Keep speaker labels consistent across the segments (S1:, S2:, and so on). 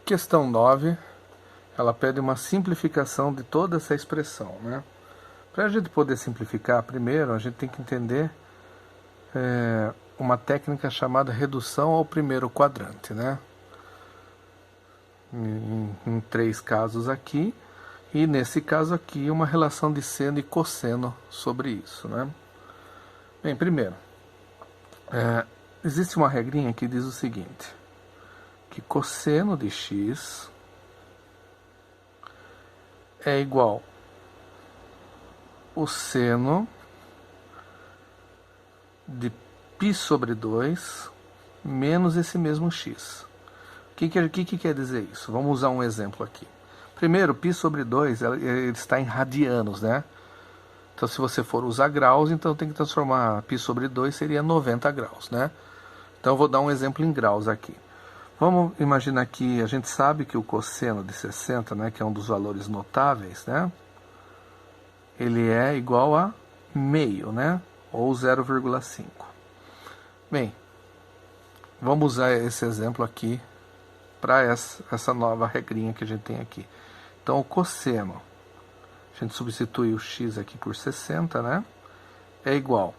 S1: Questão 9, ela pede uma simplificação de toda essa expressão, né? Para a gente poder simplificar, primeiro a gente tem que entender uma técnica chamada redução ao primeiro quadrante, né? Em 3 casos aqui, e nesse caso aqui uma relação de seno e cosseno sobre isso, né? Bem, primeiro, existe uma regrinha que diz o seguinte, que cosseno de x é igual o seno de π sobre 2 menos esse mesmo x. O que quer dizer isso? Vamos usar um exemplo aqui. Primeiro, π sobre 2 ele está em radianos, né? Então, se você for usar graus, então tem que transformar π sobre 2, seria 90 graus, né? Então, eu vou dar um exemplo em graus aqui. Vamos imaginar que a gente sabe que o cosseno de 60, né, que é um dos valores notáveis, né? Ele é igual a meio, né? Ou 0,5. Bem, vamos usar esse exemplo aqui para essa nova regrinha que a gente tem aqui. Então, o cosseno, a gente substitui o x aqui por 60, né? É igual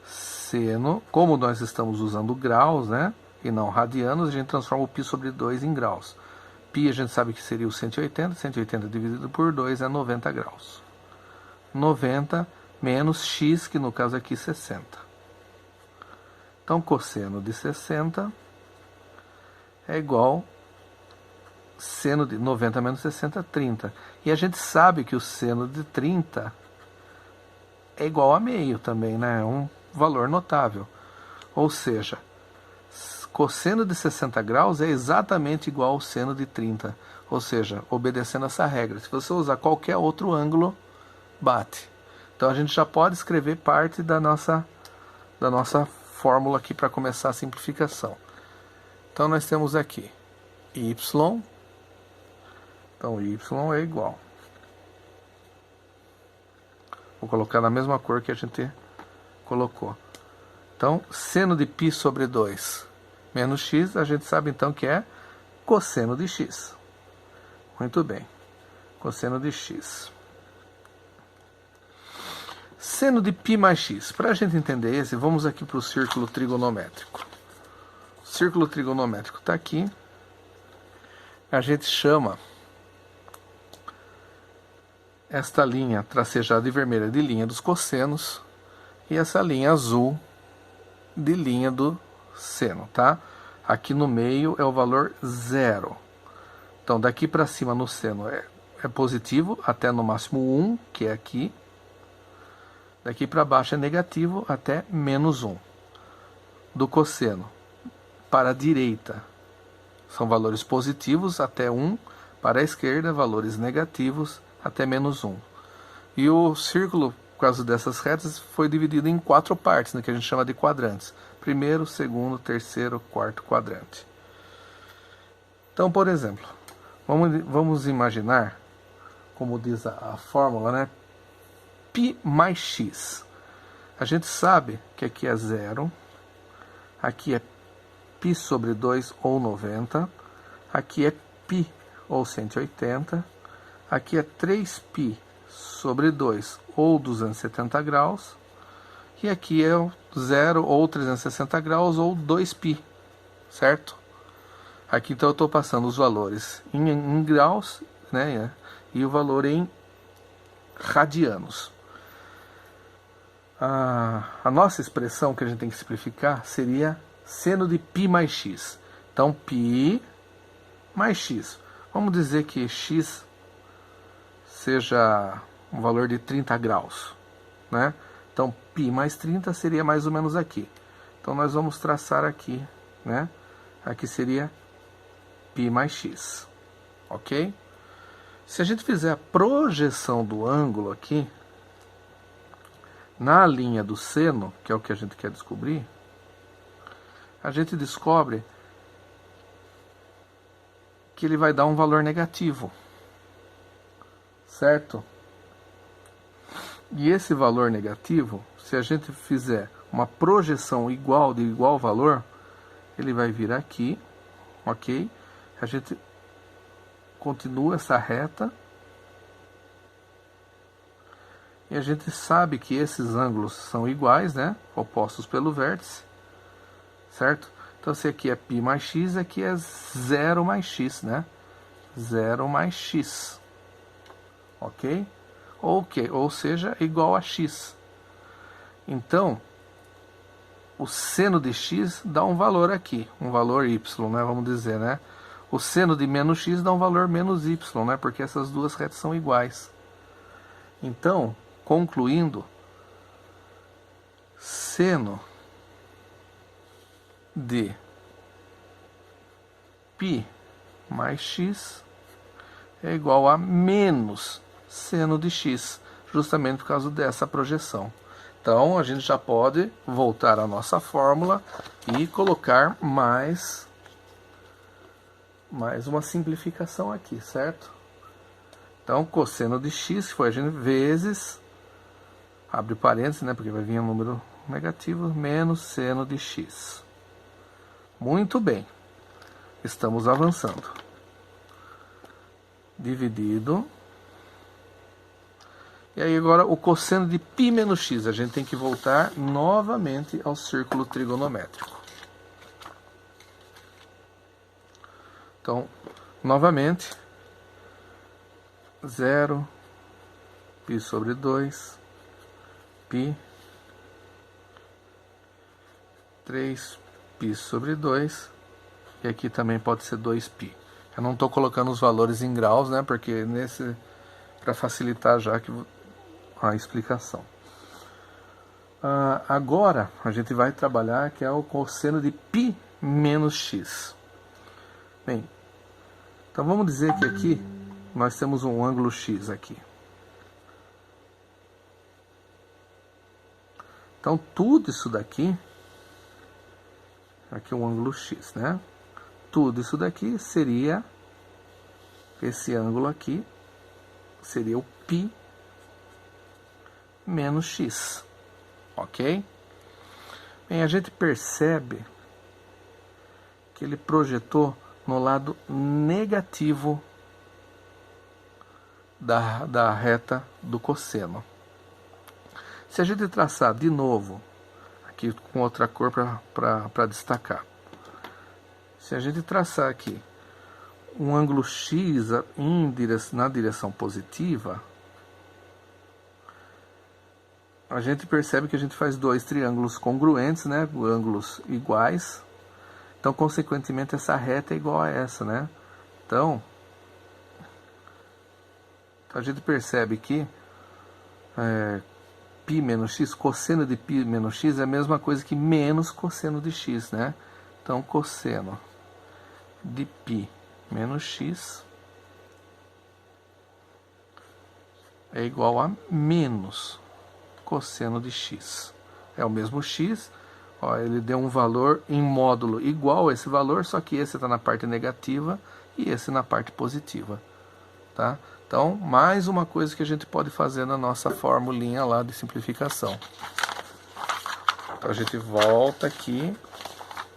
S1: seno, como nós estamos usando graus, né? E não radianos, a gente transforma o π sobre 2 em graus. Π a gente sabe que seria o 180, 180 dividido por 2 é 90 graus. 90 menos x, que no caso aqui 60. Então, cosseno de 60 é igual seno de 90 menos 60, 30. E a gente sabe que o seno de 30 é igual a meio também, né? É um valor notável. Ou seja, cosseno de 60 graus é exatamente igual ao seno de 30. Ou seja, obedecendo essa regra. Se você usar qualquer outro ângulo, bate. Então a gente já pode escrever parte da nossa fórmula aqui para começar a simplificação. Então nós temos aqui y, então y é igual, vou colocar na mesma cor que a gente colocou. Então, seno de π sobre 2 menos x, a gente sabe então que é cosseno de x. Muito bem, cosseno de x. Seno de π mais x. Para a gente entender esse, vamos aqui para o círculo trigonométrico. O círculo trigonométrico está aqui. A gente chama esta linha tracejada de vermelha de linha dos cossenos e essa linha azul de linha do seno, tá? Aqui no meio é o valor 0. Então, daqui para cima no seno é positivo até no máximo 1, que é aqui. Daqui para baixo é negativo até menos 1. Do cosseno para a direita são valores positivos até 1, para a esquerda valores negativos até menos 1. E o círculo, por causa dessas retas, foi dividido em 4 partes, né, que a gente chama de quadrantes. Primeiro, segundo, terceiro, quarto quadrante. Então, por exemplo, vamos imaginar, como diz a fórmula, né? π mais x. A gente sabe que aqui é 0, aqui é π sobre 2 ou 90, aqui é π ou 180, aqui é 3π sobre 2 ou 270 graus, e aqui é 0 ou 360 graus ou 2π, certo? Aqui então eu estou passando os valores em graus, né, e o valor em radianos. A nossa expressão que a gente tem que simplificar seria seno de π mais x. Então, π mais x. Vamos dizer que x seja um valor de 30 graus, né? Então, π mais 30 seria mais ou menos aqui. Então, nós vamos traçar aqui, né? Aqui seria π mais x, ok? Se a gente fizer a projeção do ângulo aqui, na linha do seno, que é o que a gente quer descobrir, a gente descobre que ele vai dar um valor negativo, certo? E esse valor negativo, se a gente fizer uma projeção igual de igual valor, ele vai vir aqui, ok? A gente continua essa reta. E a gente sabe que esses ângulos são iguais, né? Opostos pelo vértice, certo? Então, se aqui é π mais x, aqui é 0 mais x, né? 0 mais x, ok? Ou seja, igual a x. Então, o seno de x dá um valor aqui, um valor y, né? Vamos dizer, né? O seno de menos x dá um valor menos y, né? Porque essas duas retas são iguais. Então, concluindo, seno de π mais x é igual a menos seno de x, justamente por causa dessa projeção. Então, a gente já pode voltar à nossa fórmula e colocar mais uma simplificação aqui, certo? Então, cosseno de x, que foi a gente vezes, abre parênteses, né, porque vai vir um número negativo, menos seno de x. Muito bem. Estamos avançando. Dividido. E aí agora o cosseno de π menos x. A gente tem que voltar novamente ao círculo trigonométrico. Então, novamente, 0, π sobre 2, π, 3π sobre 2, e aqui também pode ser 2π. Eu não estou colocando os valores em graus, né, porque para facilitar já a explicação. Agora a gente vai trabalhar que é o cosseno de π menos x. Bem, então vamos dizer que aqui nós temos um ângulo x aqui. Então tudo isso daqui, aqui é um ângulo x, né? Tudo isso daqui seria, esse ângulo aqui, seria o π menos x, ok? Bem, a gente percebe que ele projetou no lado negativo da reta do cosseno. Se a gente traçar de novo, aqui com outra cor para destacar, se a gente traçar aqui um ângulo x na direção positiva, a gente percebe que a gente faz dois triângulos congruentes, né, ângulos iguais. Então, consequentemente, essa reta é igual a essa, né? Então a gente percebe que π menos x, cosseno de π menos x é a mesma coisa que menos cosseno de x, né? Então, cosseno de π menos x é igual a menos cosseno de x. É o mesmo x, ó, ele deu um valor em módulo igual a esse valor, só que esse está na parte negativa e esse na parte positiva, tá? Então, mais uma coisa que a gente pode fazer na nossa formulinha lá de simplificação. Então, a gente volta aqui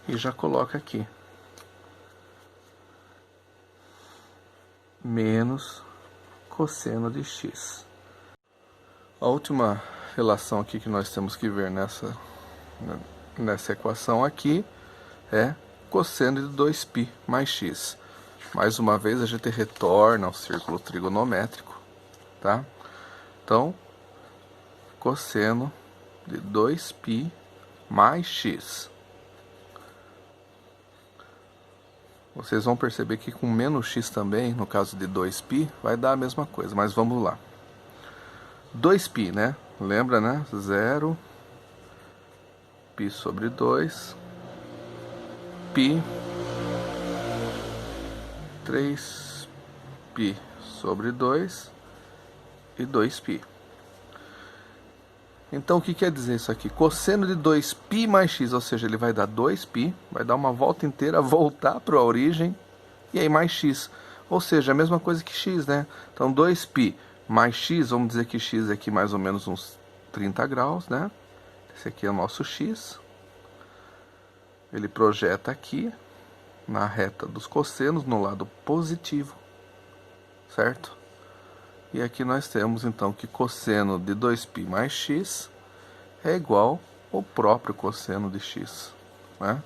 S1: e já coloca aqui. Menos cosseno de x. A última relação aqui que nós temos que ver nessa equação aqui é cosseno de 2π mais x. Mais uma vez a gente retorna ao círculo trigonométrico, tá? Então, cosseno de 2π mais x. Vocês vão perceber que com menos x também, no caso de 2π, vai dar a mesma coisa, mas vamos lá. 2π, né? Lembra, né? 0, π sobre 2, π, 3π sobre 2 e 2π. Então, o que quer dizer isso aqui? Cosseno de 2π mais x, ou seja, ele vai dar 2π, vai dar uma volta inteira, voltar para a origem, e aí mais x. Ou seja, a mesma coisa que x, né? Então, 2π mais x, vamos dizer que x é aqui mais ou menos uns 30 graus, né? Esse aqui é o nosso x. Ele projeta aqui, na reta dos cossenos, no lado positivo, certo? E aqui nós temos então que cosseno de 2π mais x é igual ao próprio cosseno de x, né?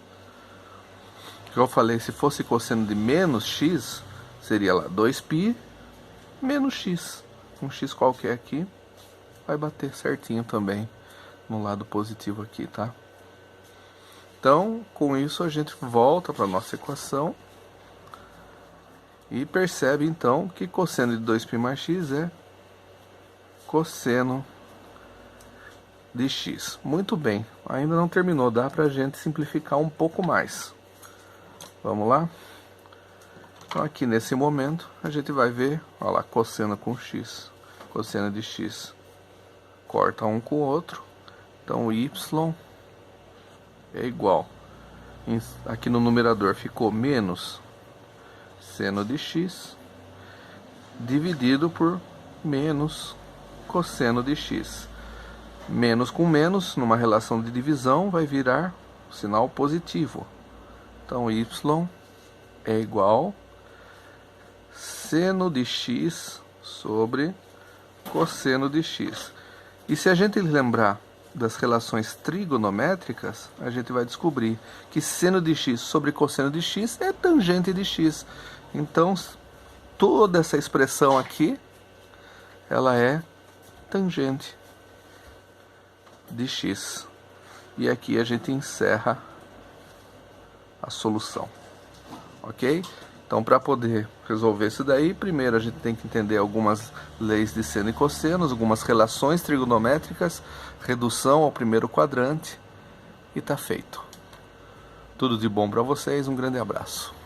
S1: Eu falei, se fosse cosseno de menos x, seria lá 2π menos x. Um x qualquer aqui vai bater certinho também no lado positivo aqui, tá? Então, com isso a gente volta para a nossa equação e percebe então que cosseno de 2π mais x é cosseno de x. Muito bem, ainda não terminou, dá para a gente simplificar um pouco mais. Vamos lá? Então aqui nesse momento a gente vai ver, olha lá, cosseno com x, cosseno de x corta um com o outro, então y é igual, aqui no numerador ficou menos seno de x dividido por menos cosseno de x. Menos com menos, numa relação de divisão, vai virar sinal positivo. Então y é igual seno de x sobre cosseno de x. E se a gente lembrar das relações trigonométricas, a gente vai descobrir que seno de x sobre cosseno de x é tangente de x. Então, toda essa expressão aqui, ela é tangente de x. E aqui a gente encerra a solução. Ok? Então, para poder resolver isso daí, primeiro a gente tem que entender algumas leis de seno e cossenos, algumas relações trigonométricas, redução ao primeiro quadrante, e tá feito. Tudo de bom para vocês, um grande abraço.